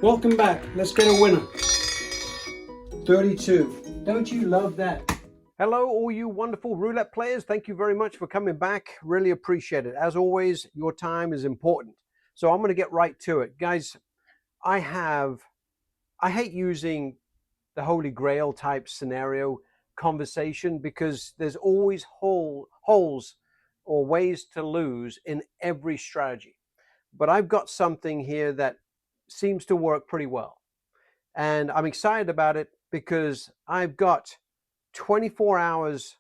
Welcome back. Let's get a winner. 32. Don't you love that? Hello, all you wonderful roulette players. Thank you very much for coming back. Really appreciate it. As always, your time is important. So I'm going to get right to it. Guys, I hate using the Holy Grail type scenario conversation because there's always holes or ways to lose in every strategy. But I've got something here that seems to work pretty well. And I'm excited about it because I've got 24 hours,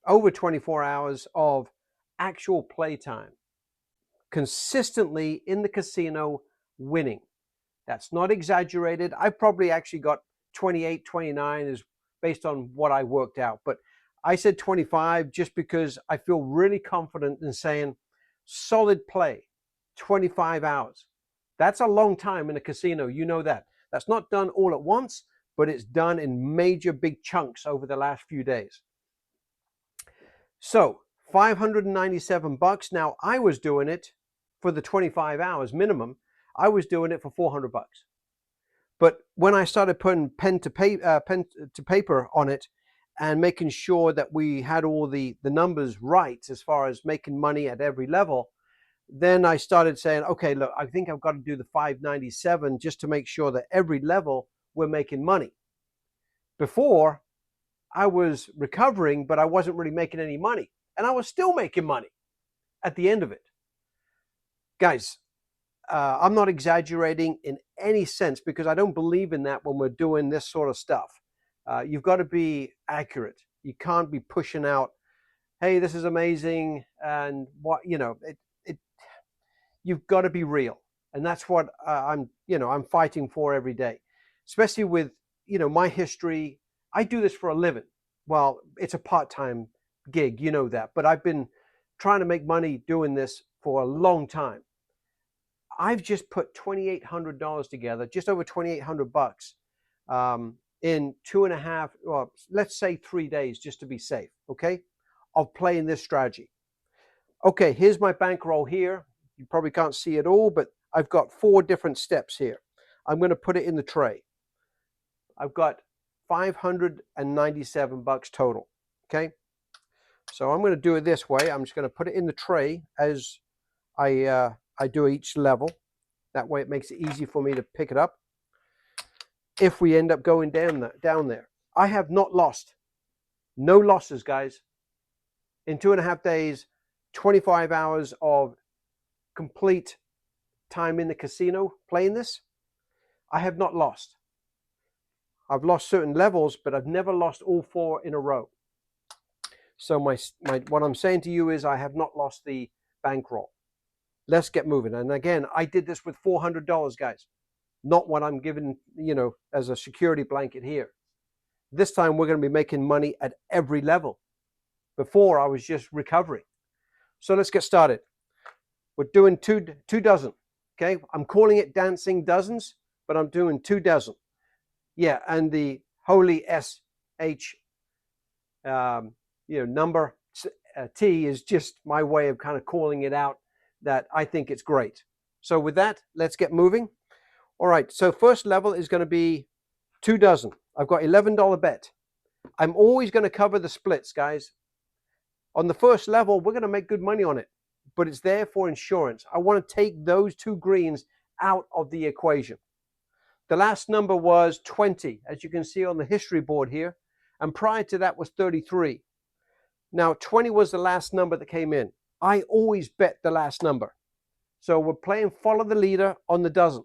over 24 hours of actual playtime consistently in the casino winning. That's not exaggerated. I've probably actually got 28, 29 is based on what I worked out. But I said 25 just because I feel really confident in saying solid play, 25 hours. That's a long time in a casino. You know that. That's not done all at once, but it's done in major big chunks over the last few days. So 597 bucks. Now I was doing it for the 25 hours minimum. I was doing it for 400 bucks. But when I started putting pen to paper on it and making sure that we had all the numbers right as far as making money at every level, then I started saying, okay, look, I think I've got to do the 597 just to make sure that every level we're making money. Before, I was recovering, but I wasn't really making any money. And I was still making money at the end of it. Guys, I'm not exaggerating in any sense because I don't believe in that when we're doing this sort of stuff. You've got to be accurate. You can't be pushing out, hey, this is amazing. And what, you've got to be real. And that's what I'm fighting for every day, especially with, my history. I do this for a living. Well, it's a part-time gig, you know that, but I've been trying to make money doing this for a long time. I've just put $2,800 together, just over 2,800 bucks, in 2.5, well, let's say 3 days, just to be safe, okay, of playing this strategy. Okay, here's my bankroll here. You probably can't see it all, but I've got 4 different steps here. I'm going to put it in the tray. I've got 597 bucks total, okay? So I'm going to do it this way. I'm just going to put it in the tray as I do each level. That way it makes it easy for me to pick it up if we end up going down there. I have not lost. No losses, guys. In 2.5 days, 25 hours of complete time in the casino playing this, I have not lost. I've lost certain levels, but I've never lost all 4 in a row. So what I'm saying to you is I have not lost the bankroll. Let's get moving. And again, I did this with $400, guys. Not what I'm giving, as a security blanket here. This time we're going to be making money at every level. Before I was just recovering. So let's get started. We're doing two dozen. Okay, I'm calling it dancing dozens, but I'm doing 2 dozen. Yeah, and the holy SH, number T is just my way of kind of calling it out that I think it's great. So with that, let's get moving. All right, so first level is going to be 2 dozen. I've got $11 bet. I'm always going to cover the splits, guys. On the first level, we're going to make good money on it, but it's there for insurance. I want to take those 2 greens out of the equation. The last number was 20, as you can see on the history board here, and prior to that was 33. Now, 20 was the last number that came in. I always bet the last number. So we're playing follow the leader on the dozen.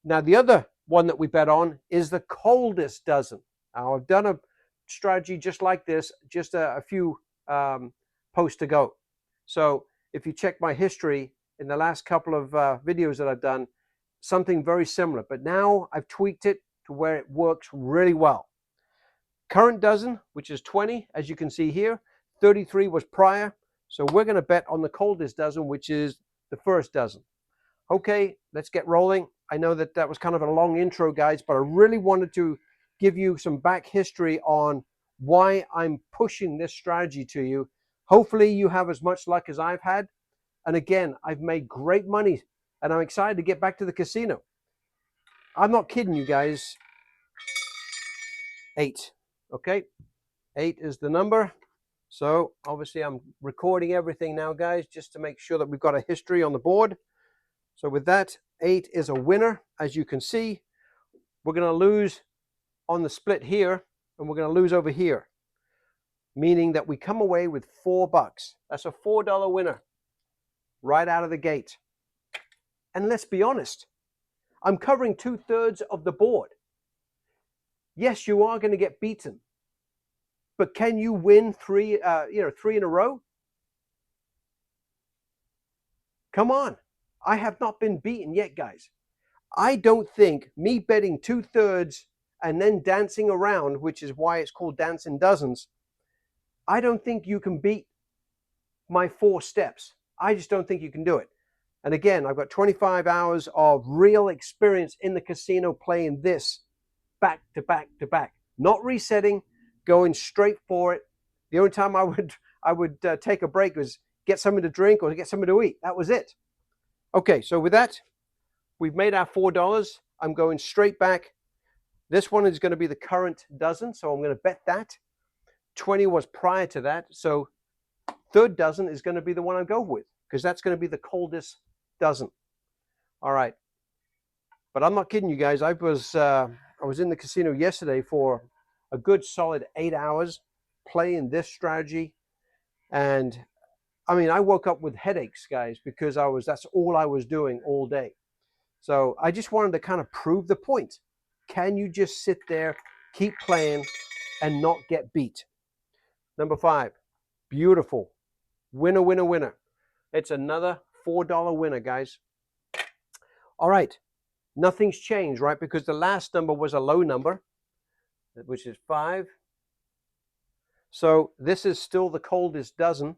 Now, the other one that we bet on is the coldest dozen. Now, I've done a strategy just like this, just a few posts ago. So if you check my history in the last couple of videos that I've done, something very similar. But now I've tweaked it to where it works really well. Current dozen, which is 20, as you can see here. 33 was prior. So we're going to bet on the coldest dozen, which is the first dozen. Okay, let's get rolling. I know that was kind of a long intro, guys, but I really wanted to give you some back history on why I'm pushing this strategy to you. Hopefully you have as much luck as I've had. And again, I've made great money and I'm excited to get back to the casino. I'm not kidding you guys. 8. Okay, 8 is the number. So obviously I'm recording everything now, guys, just to make sure that we've got a history on the board. So with that, 8 is a winner. As you can see, we're going to lose on the split here, and we're going to lose over here, meaning that we come away with $4. That's a $4 winner right out of the gate. And let's be honest, I'm covering 2/3 of the board. Yes, you are going to get beaten, but can you win three in a row? Come on. I have not been beaten yet, guys. I don't think me betting 2/3 and then dancing around, which is why it's called dancing dozens, I don't think you can beat my 4 steps. I just don't think you can do it. And again, I've got 25 hours of real experience in the casino playing this back to back to back, not resetting, going straight for it. The only time I would take a break was get something to drink or get something to eat. That was it. Okay, so with that, we've made our $4. I'm going straight back. This one is going to be the current dozen, so I'm going to bet that. 20 was prior to that, so third dozen is going to be the one I go with, because that's going to be the coldest dozen. All right, but I'm not kidding you guys. I was in the casino yesterday for a good solid 8 hours playing this strategy, and I mean, I woke up with headaches, guys, because that's all I was doing all day. So I just wanted to kind of prove the point. Can you just sit there, keep playing, and not get beat? Number 5, beautiful. Winner, winner, winner. It's another $4 winner, guys. All right, nothing's changed, right? Because the last number was a low number, which is 5. So this is still the coldest dozen.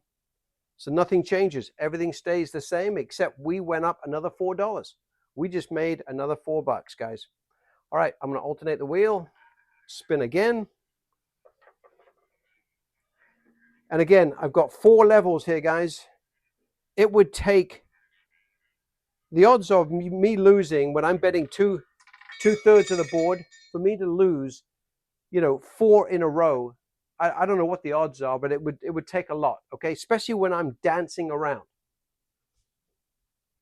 So nothing changes. Everything stays the same, except we went up another $4. We just made another $4, guys. All right, I'm going to alternate the wheel, spin again. And again, I've got 4 levels here, guys. It would take the odds of me losing when I'm betting 2/3 of the board, for me to lose, 4 in a row. I don't know what the odds are, but it would take a lot, okay? Especially when I'm dancing around.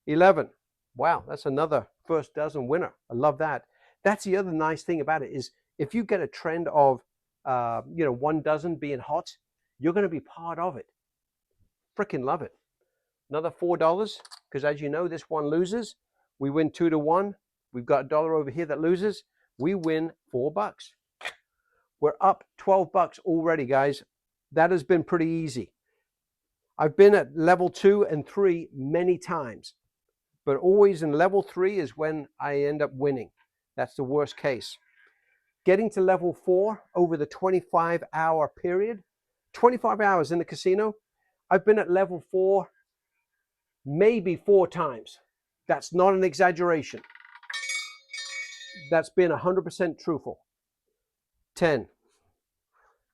11. Wow, that's another first dozen winner. I love that. That's the other nice thing about it is if you get a trend of, 1 dozen being hot, you're going to be part of it. Freaking love it. Another $4, because as you know, this one loses. We win 2-1. We've got $1 over here that loses. We win $4. We're up $12 already, guys. That has been pretty easy. I've been at level 2 and 3 many times, but always in level 3 is when I end up winning. That's the worst case. Getting to level 4 over the 25-hour period, 25 hours in the casino, I've been at level 4 maybe 4 times. That's not an exaggeration. That's been 100% truthful. 10.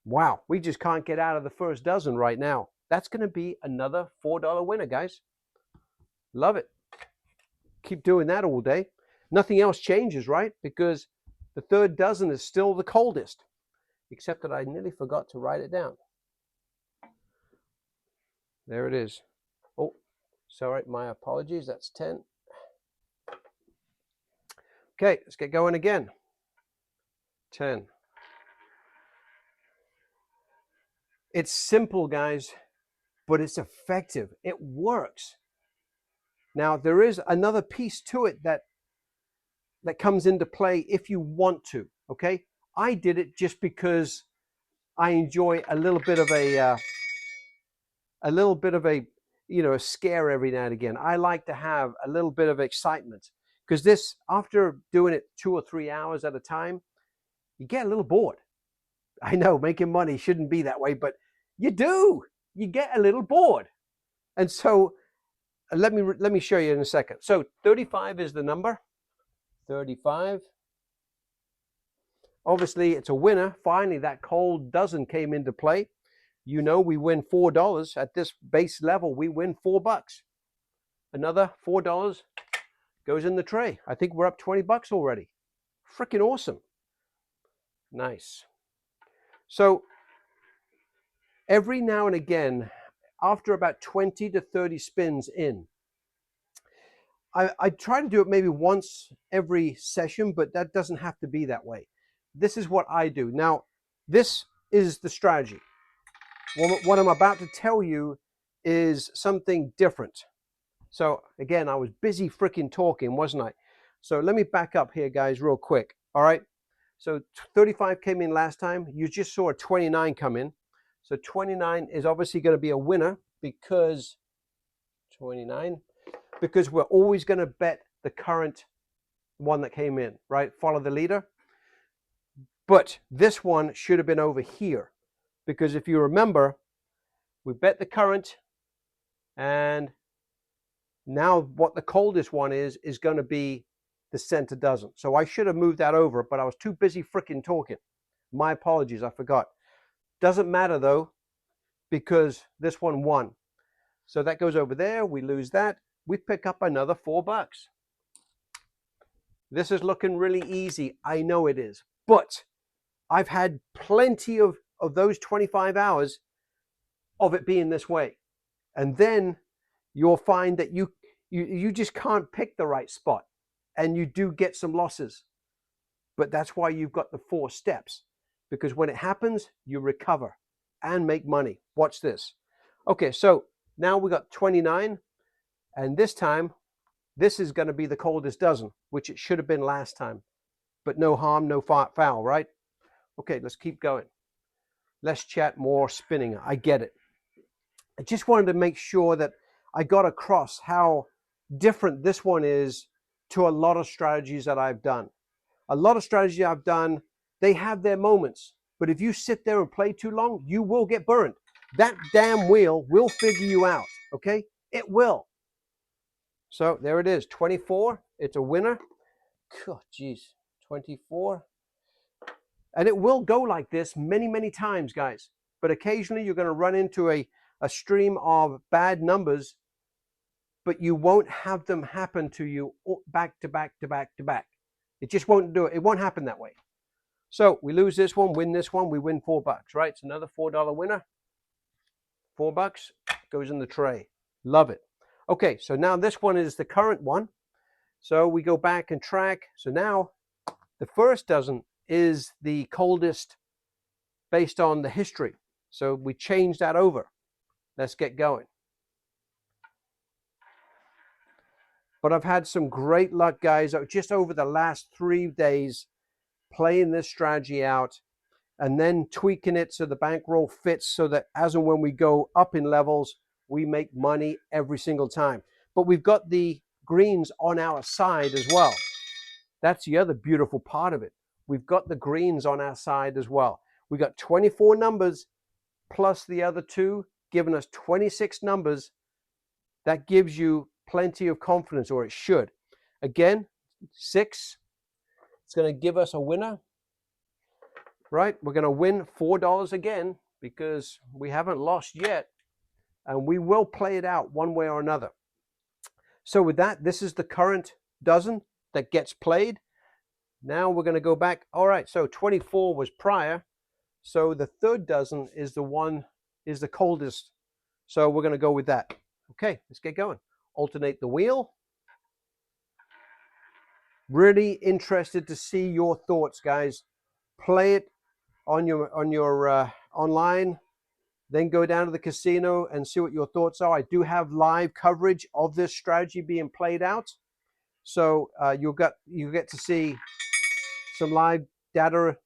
Wow, we just can't get out of the first dozen right now. That's going to be another $4 winner, guys. Love it. Keep doing that all day. Nothing else changes, right? Because the third dozen is still the coldest, except that I nearly forgot to write it down. There it is. Oh, sorry, my apologies. That's 10. Okay, let's get going again. 10. It's simple, guys, but it's effective. It works. Now, there is another piece to it that comes into play if you want to, okay? I did it just because I enjoy a little bit of a a scare every now and again. I like to have a little bit of excitement, because this, after doing it 2 or 3 hours at a time, you get a little bored. I know making money shouldn't be that way, but you do. You get a little bored. And so let me show you in a second. So 35 is the number. 35. Obviously, it's a winner. Finally, that cold dozen came into play. We win $4 at this base level. We win $4. Another $4 goes in the tray. I think we're up $20 already. Freaking awesome. Nice. So every now and again, after about 20 to 30 spins in, I try to do it maybe once every session, but that doesn't have to be that way. This is what I do. Now, this is the strategy. What I'm about to tell you is something different. So again, I was busy freaking talking, wasn't I? So let me back up here, guys, real quick. All right. So 35 came in last time. You just saw a 29 come in. So 29 is obviously going to be a winner because 29, because we're always going to bet the current one that came in, right? Follow the leader. But this one should have been over here because if you remember, we bet the current, and now what the coldest one is going to be the center dozen. So I should have moved that over, but I was too busy freaking talking. My apologies, I forgot. Doesn't matter though, because this one won. So that goes over there, we lose that. We pick up another $4. This is looking really easy. I know it is, but I've had plenty of those 25 hours of it being this way. And then you'll find that you just can't pick the right spot and you do get some losses. But that's why you've got the 4 steps, because when it happens, you recover and make money. Watch this. Okay, so now we got 29, and this time, this is going to be the coldest dozen, which it should have been last time. But no harm, no foul, right? Okay, let's keep going. Less chat, more spinning. I get it. I just wanted to make sure that I got across how different this one is to a lot of strategies that I've done. A lot of strategies I've done, they have their moments. But if you sit there and play too long, you will get burned. That damn wheel will figure you out, okay? It will. So there it is, 24. It's a winner. Oh, geez, 24. And it will go like this many, many times, guys. But occasionally you're going to run into a stream of bad numbers, but you won't have them happen to you back to back to back to back. It just won't do it. It won't happen that way. So we lose this one, win this one, we win $4, right? It's another $4 winner. $4 goes in the tray. Love it. Okay, so now this one is the current one. So we go back and track. So now the first dozen is the coldest based on the history. So we change that over. Let's get going. But I've had some great luck, guys, just over the last 3 days playing this strategy out and then tweaking it so the bankroll fits so that as and when we go up in levels, we make money every single time. But we've got the greens on our side as well. That's the other beautiful part of it. We've got the greens on our side as well. We got 24 numbers plus the other 2, giving us 26 numbers. That gives you plenty of confidence, or it should. Again, 6, it's going to give us a winner, right? We're going to win $4 again because we haven't lost yet, and we will play it out one way or another. So with that, this is the current dozen that gets played. Now we're going to go back. All right, so 24 was prior. So the third dozen is the coldest. So we're going to go with that. Okay, let's get going. Alternate the wheel. Really interested to see your thoughts, guys. Play it on your online, then go down to the casino and see what your thoughts are. I do have live coverage of this strategy being played out, so you get to see some live data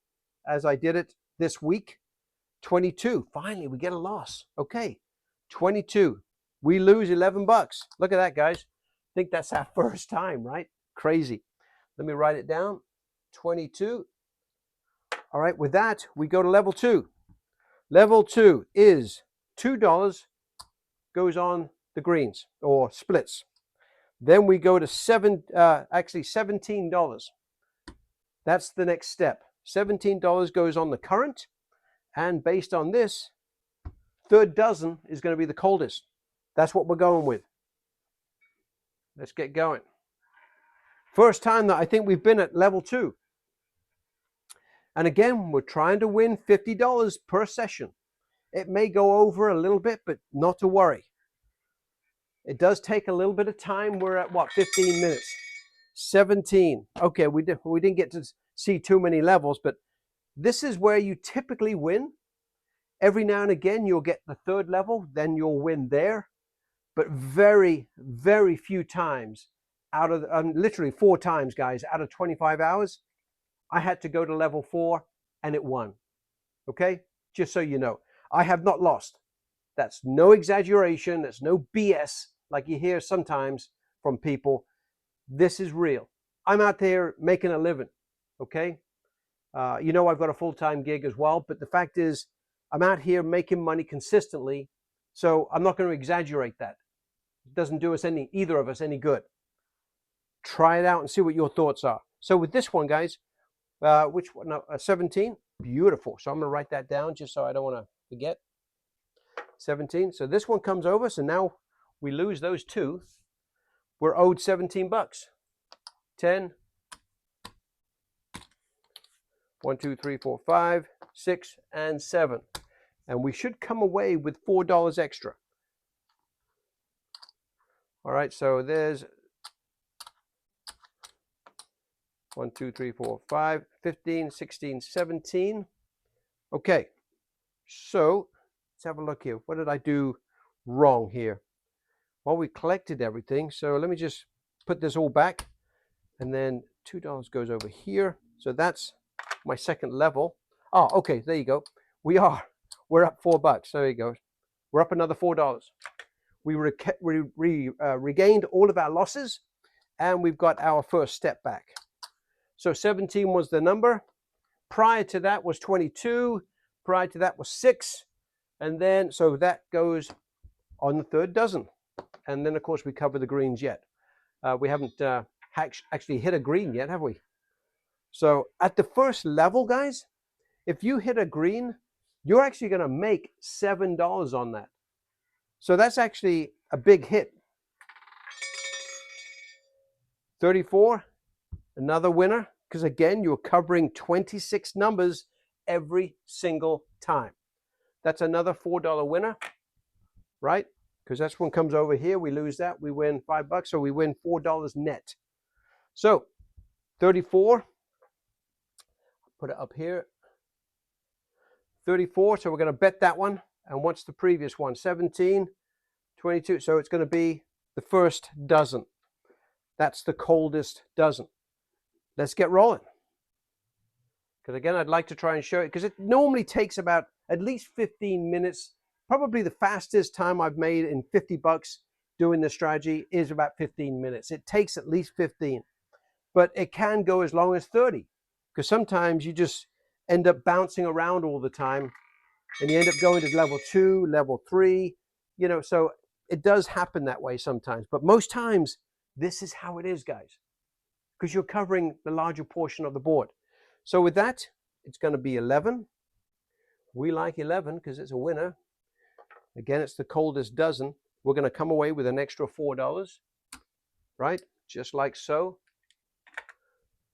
as I did it this week. 22. Finally, we get a loss. Okay, 22. We lose $11. Look at that, guys. I think that's our first time, right? Crazy. Let me write it down. 22. All right, with that, we go to level 2. Level 2 is $2 goes on the greens or splits. Then we go to $17. That's the next step. $17 goes on the current, and based on this, third dozen is going to be the coldest. That's what we're going with. Let's get going. First time that I think we've been at level 2. And again, we're trying to win $50 per session. It may go over a little bit, but not to worry. It does take a little bit of time. We're at what, 15 minutes? 17. Okay, we didn't get to see too many levels, but this is where you typically win. Every now and again, you'll get the third level, then you'll win there. But very, very few times out of, literally 4 times, guys, out of 25 hours, I had to go to level 4 and it won. Okay? Just so you know, I have not lost. That's no exaggeration. That's no BS like you hear sometimes from people. This is real. I'm out there making a living. Okay? You know, I've got a full-time gig as well, but the fact is, I'm out here making money consistently, so I'm not going to exaggerate that. It doesn't do us either of us any good. Try it out and see what your thoughts are. So with this one, guys, which one? No, 17. Beautiful. So I'm going to write that down just so I don't want to forget. 17. So this one comes over. So now we lose those 2. We're owed $17. 10. 1, 2, 3, 4, 5, 6, and 7. And we should come away with $4 extra. All right, so there's 1, 2, 3, 4, 5, 15, 16, 17. Okay, so let's have a look here. What did I do wrong here? Well, we collected everything. So let me just put this all back. And then $2 goes over here. So that's my second level. Oh, okay, there you go. We're up $4. There you go. We're up another $4. We regained all of our losses, and we've got our first step back. So 17 was the number. Prior to that was 22. Prior to that was 6. And then, so that goes on the third dozen. And then, of course, we cover the greens yet. We haven't actually hit a green yet, have we? So at the first level, guys, if you hit a green, you're actually going to make $7 on that. So that's actually a big hit. 34, another winner, because again, you're covering 26 numbers every single time. That's another $4 winner, right? Because that's one comes over here, we lose that, we win $5, so we win $4 net. So 34, put it up here. 34, so we're going to bet that one. And what's the previous one? 17, 22. So it's going to be the first dozen. That's the coldest dozen. Let's get rolling. Because again, I'd like to try and show it, because it normally takes about at least 15 minutes. Probably the fastest time I've made in $50 doing this strategy is about 15 minutes. It takes at least 15, but it can go as long as 30, because sometimes you just end up bouncing around all the time and you end up going to level 2, level 3, you know, so it does happen that way sometimes. But most times, this is how it is, guys, because you're covering the larger portion of the board. So with that, it's going to be 11. We like 11 because it's a winner. Again, it's the coldest dozen. We're going to come away with an extra $4, right? Just like so.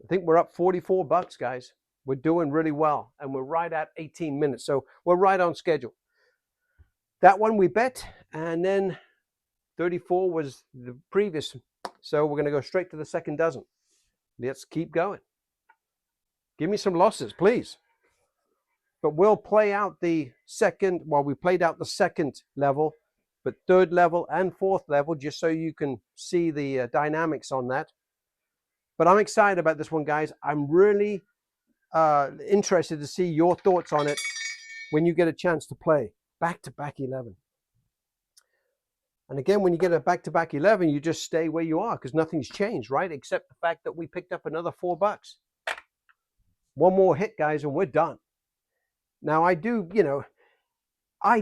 I think we're up $44, guys. We're doing really well, and we're right at 18 minutes. So we're right on schedule. That one we bet, and then 34 was the previous. So we're going to go straight to the second dozen. Let's keep going. Give me some losses, please. But we'll play out the second, well, we played out the second level, but third level and fourth level, just so you can see the dynamics on that. But I'm excited about this one, guys. I'm really interested to see your thoughts on it when you get a chance to play back-to-back 11. And again, when you get a back-to-back 11, you just stay where you are because nothing's changed, right? Except the fact that we picked up another $4. One more hit, guys, and we're done. Now, I do, you know, I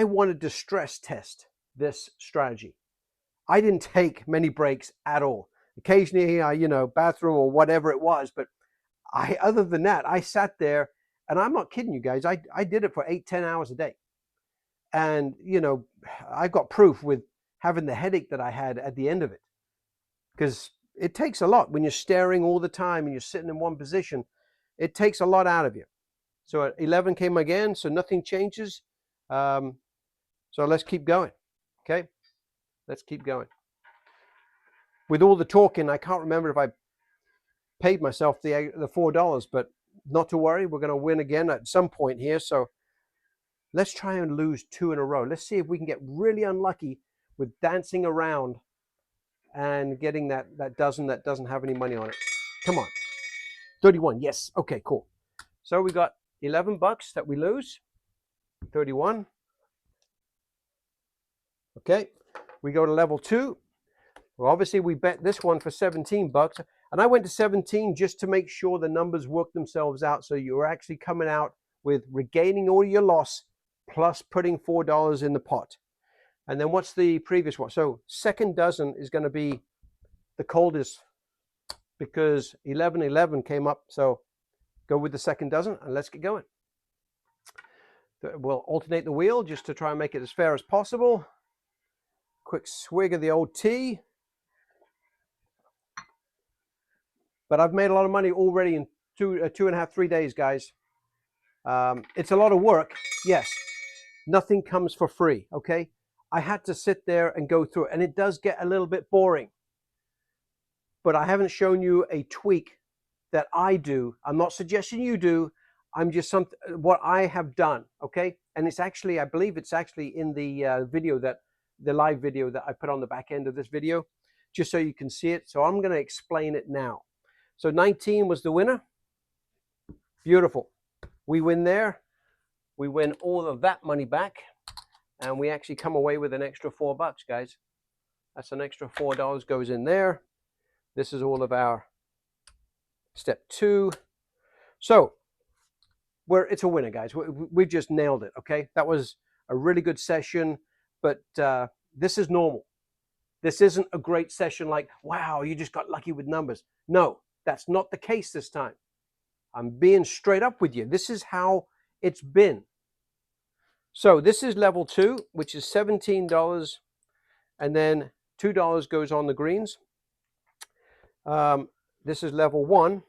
wanted to stress test this strategy. I didn't take many breaks at all. Occasionally, you know, bathroom or whatever it was, but other than that, I sat there, and I'm not kidding you guys. I did it for 8-10 hours a day. And, you know, I've got proof with having the headache that I had at the end of it. Because it takes a lot when you're staring all the time and you're sitting in one position. it takes a lot out of you. So at 11 came again, so nothing changes. So let's keep going, okay? Let's keep going. With all the talking, I can't remember if I paid myself the $4, but not to worry, we're going to win again at some point here. So let's try and lose 2 in a row. Let's see if we can get really unlucky with dancing around and getting that dozen that doesn't have any money on it. Come on. 31, yes. Okay, cool. So we got $11 that we lose. 31. Okay, we go to level 2. Well, obviously we bet this one for $17, and I went to 17 just to make sure the numbers work themselves out, so you're actually coming out with regaining all your loss plus putting $4 in the pot. And then what's the previous one? So second dozen is going to be the coldest because 11 came up, so go with the second dozen and let's get going. We'll alternate the wheel just to try and make it as fair as possible. Quick swig of the old tea. But I've made a lot of money already in 2.5, 3 days, guys. It's a lot of work. Yes, nothing comes for free, okay? I had to sit there and go through it, and it does get a little bit boring. But I haven't shown you a tweak that I do. I'm not suggesting you do. I'm just what I have done, okay? And it's actually, I believe it's actually in the video the live video that I put on the back end of this video, just so you can see it. So I'm going to explain it now. So 19 was the winner. Beautiful. We win there. We win all of that money back. And we actually come away with an extra $4, guys. That's an extra $4 goes in there. This is all of our step 2. So it's a winner, guys. We've just nailed it, okay? That was a really good session, but this is normal. This isn't a great session like, wow, you just got lucky with numbers. No, that's not the case this time. I'm being straight up with you. This is how it's been. So this is level 2, which is $17, and then $2 goes on the greens. This is level 1,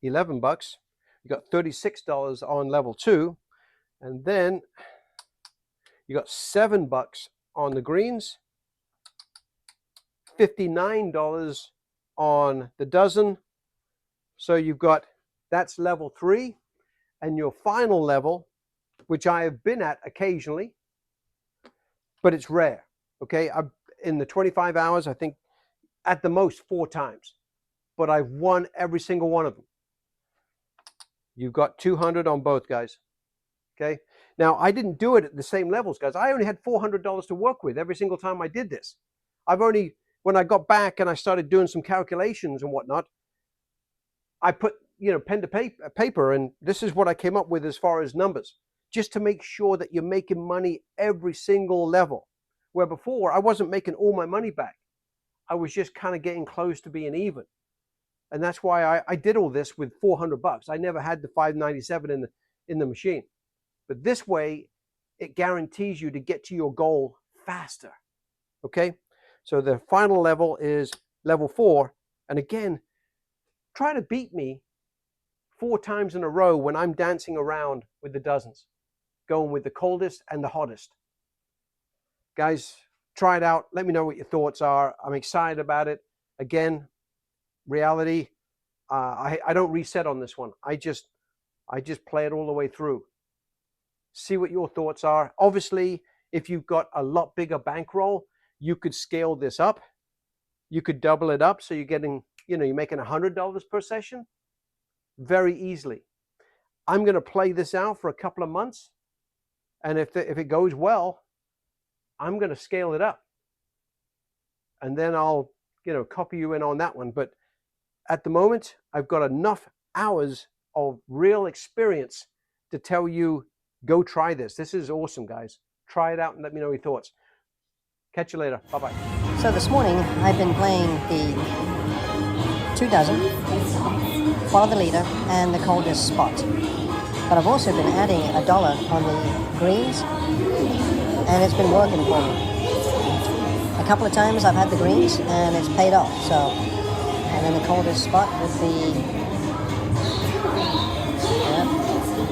$11. You got $36 on level 2, and then you got $7 on the greens, $59 on the dozen. So you've got, that's level 3, and your final level, which I have been at occasionally, but it's rare. Okay, in the 25 hours, I think at the most 4 times, but I've won every single one of them. You've got 200 on both, guys. Okay, now I didn't do it at the same levels, guys. I only had $400 to work with every single time I did this. When I got back and I started doing some calculations and whatnot, I put, pen to paper, and this is what I came up with as far as numbers, just to make sure that you're making money every single level. Where before I wasn't making all my money back. I was just kind of getting close to being even. And that's why I did all this with $400. I never had the $597 in the machine. But this way, it guarantees you to get to your goal faster. Okay? So the final level is level 4. And again, try to beat me 4 times in a row when I'm dancing around with the dozens, going with the coldest and the hottest. Guys, try it out. Let me know what your thoughts are. I'm excited about it. Again, reality, I don't reset on this one. I just play it all the way through. See what your thoughts are. Obviously, if you've got a lot bigger bankroll, you could scale this up. You could double it up, so you're getting, you're making $100 per session very easily. I'm going to play this out for a couple of months, and if it goes well, I'm going to scale it up, and then I'll, copy you in on that one. But at the moment, I've got enough hours of real experience to tell you, go try this. This is awesome, guys. Try it out and let me know your thoughts. Catch you later. Bye-bye. So this morning, I've been playing the 2 dozen, follow the leader, and the coldest spot. But I've also been adding $1 on the greens, and it's been working for me. A couple of times I've had the greens and it's paid off. So, and then the coldest spot would be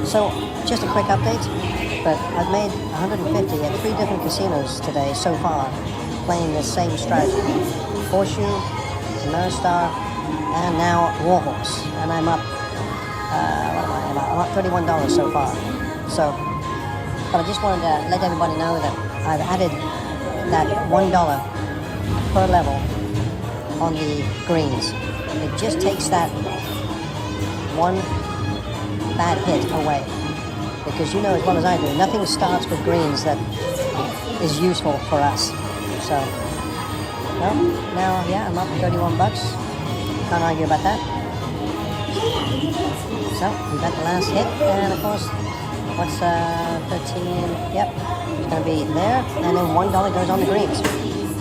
So, just a quick update, but I've made 150 at 3 different casinos today so far, playing the same strategy. Horseshoe, Ameristar, and now Warhorse. And I'm up, I'm up $31 so far. So, but I just wanted to let everybody know that I've added that $1 per level on the greens. It just takes that one bad hit away, because you know as well as I do, nothing starts with greens that is useful for us. So, well, now, yeah, I'm up $31. Can't argue about that. So, we got the last hit, and of course, what's 13? Yep, it's going to be there, and then $1 goes on the greens.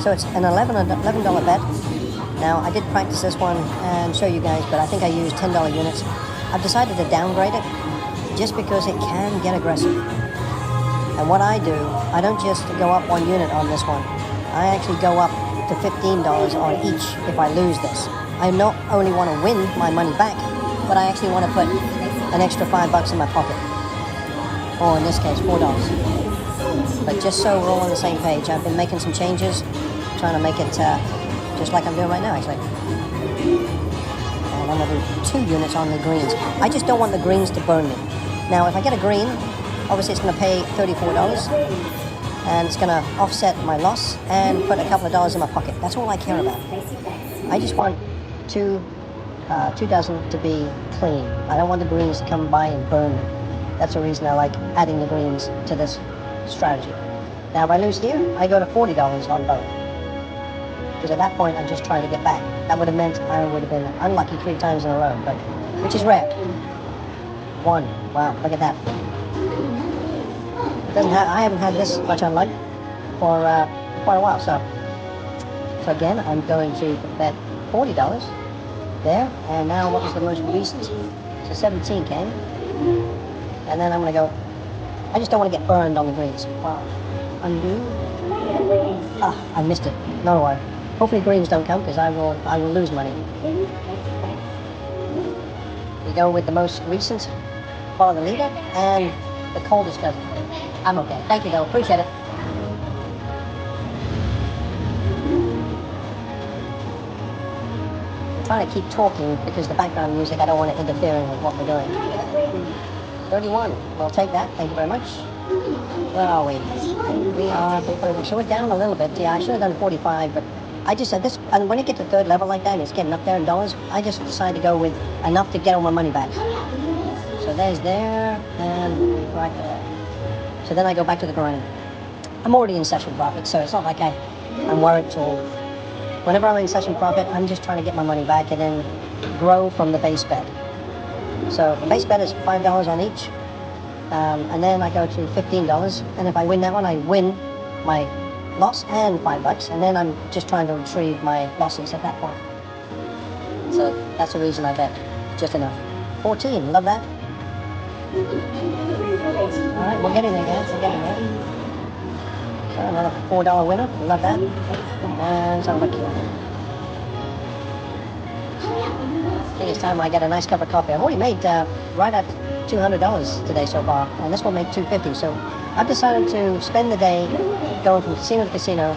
So it's an $11 bet. Now, I did practice this one and show you guys, but I think I used $10 units. I've decided to downgrade it just because it can get aggressive. And what I do, I don't just go up 1 unit on this one. I actually go up to $15 on each if I lose this. I not only want to win my money back, but I actually want to put an extra $5 in my pocket. Or in this case, $4. But just so we're all on the same page, I've been making some changes, trying to make it just like I'm doing right now, actually. And I'm going to do 2 units on the greens. I just don't want the greens to burn me. Now, if I get a green, obviously it's going to pay $34, and it's going to offset my loss and put a couple of dollars in my pocket. That's all I care about. I just want 2 dozen to be clean. I don't want the greens to come by and burn me. That's the reason I like adding the greens to this strategy. Now, if I lose here, I go to $40 on both. Because at that point, I'm just trying to get back. That would have meant I would have been unlucky 3 times in a row, but which is rare. 1. Wow, look at that. I haven't had this much unluck for quite a while. So again, I'm going to bet $40 there. And now, what was the most recent? So 17 came. And then I'm going to go, I just don't want to get burned on the greens. Wow. Undo. I missed it. No worry. Hopefully greens don't come, because I will lose money. We go with the most recent, follow the leader, and the coldest doesn't. I'm okay. Thank you, though. Appreciate it. I'm trying to keep talking because the background music, I don't want to interfere with what we're doing. 31. We'll take that. Thank you very much. Where are we? We are, so we're down a little bit. Yeah, I should have done 45, but I just said this, and when you get to 3rd level like that, and it's getting up there in dollars, I just decided to go with enough to get all my money back. So there's there, and right there. So then I go back to the grind. I'm already in session profit, so it's not like I'm worried at all. Whenever I'm in session profit, I'm just trying to get my money back and then grow from the base bet. So the base bet is $5 on each, and then I go to $15, and if I win that one, I win my loss and $5, and then I'm just trying to retrieve my losses at that point. So that's the reason I bet just enough. 14, love that. Alright, we're getting there, guys, we're getting there. So another $4 winner, love that. And so lucky. I think it's time I get a nice cup of coffee. I've already made right at $200 today so far, and this will make $250. So I've decided to spend the day going from casino to casino,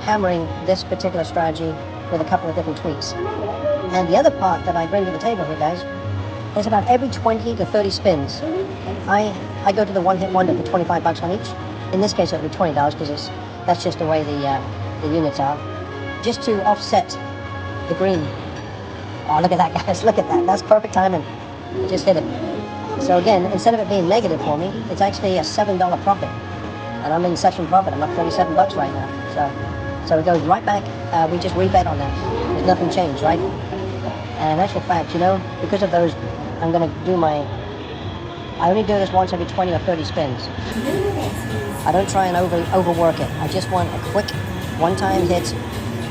hammering this particular strategy with a couple of different tweaks. And the other part that I bring to the table here, guys, is about every 20 to 30 spins, I go to the one-hit wonder for $25 on each. In this case, it'll be $20 because that's just the way the units are, just to offset the green. Oh, look at that, guys! Look at that. That's perfect timing. Just hit it. So again, instead of it being negative for me, it's actually a $7 profit, and I'm in session profit. I'm up $37 right now. So it goes right back. We just rebet on that. There's nothing changed, right? And in actual fact, you know, because of those, I'm going to do I only do this once every 20 or 30 spins. I don't try and overwork it. I just want a quick one-time hit,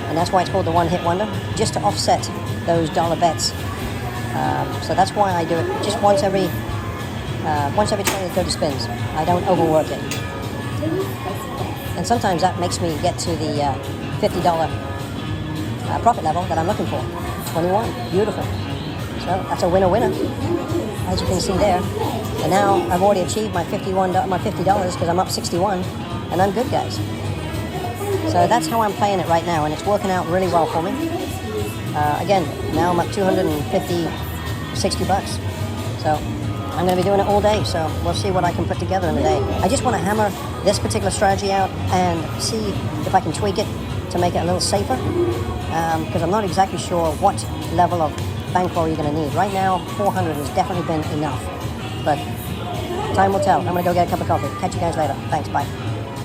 and that's why it's called the one-hit wonder, just to offset those dollar bets. So that's why I do it just once every 20 to 30 spins. I don't overwork it. And sometimes that makes me get to the $50 profit level that I'm looking for. 21, beautiful. So that's a winner-winner. as you can see there. And now I've already achieved my $50 because I'm up 61, and I'm good, guys. So that's how I'm playing it right now, and it's working out really well for me. Again, now I'm up 250, 60 bucks. So I'm going to be doing it all day, so we'll see what I can put together in a day. I just want to hammer this particular strategy out and see if I can tweak it to make it a little safer, because I'm not exactly sure what level of bankroll you're going to need. Right now, 400 has definitely been enough, but time will tell. I'm going to go get a cup of coffee. Catch you guys later. Thanks, bye.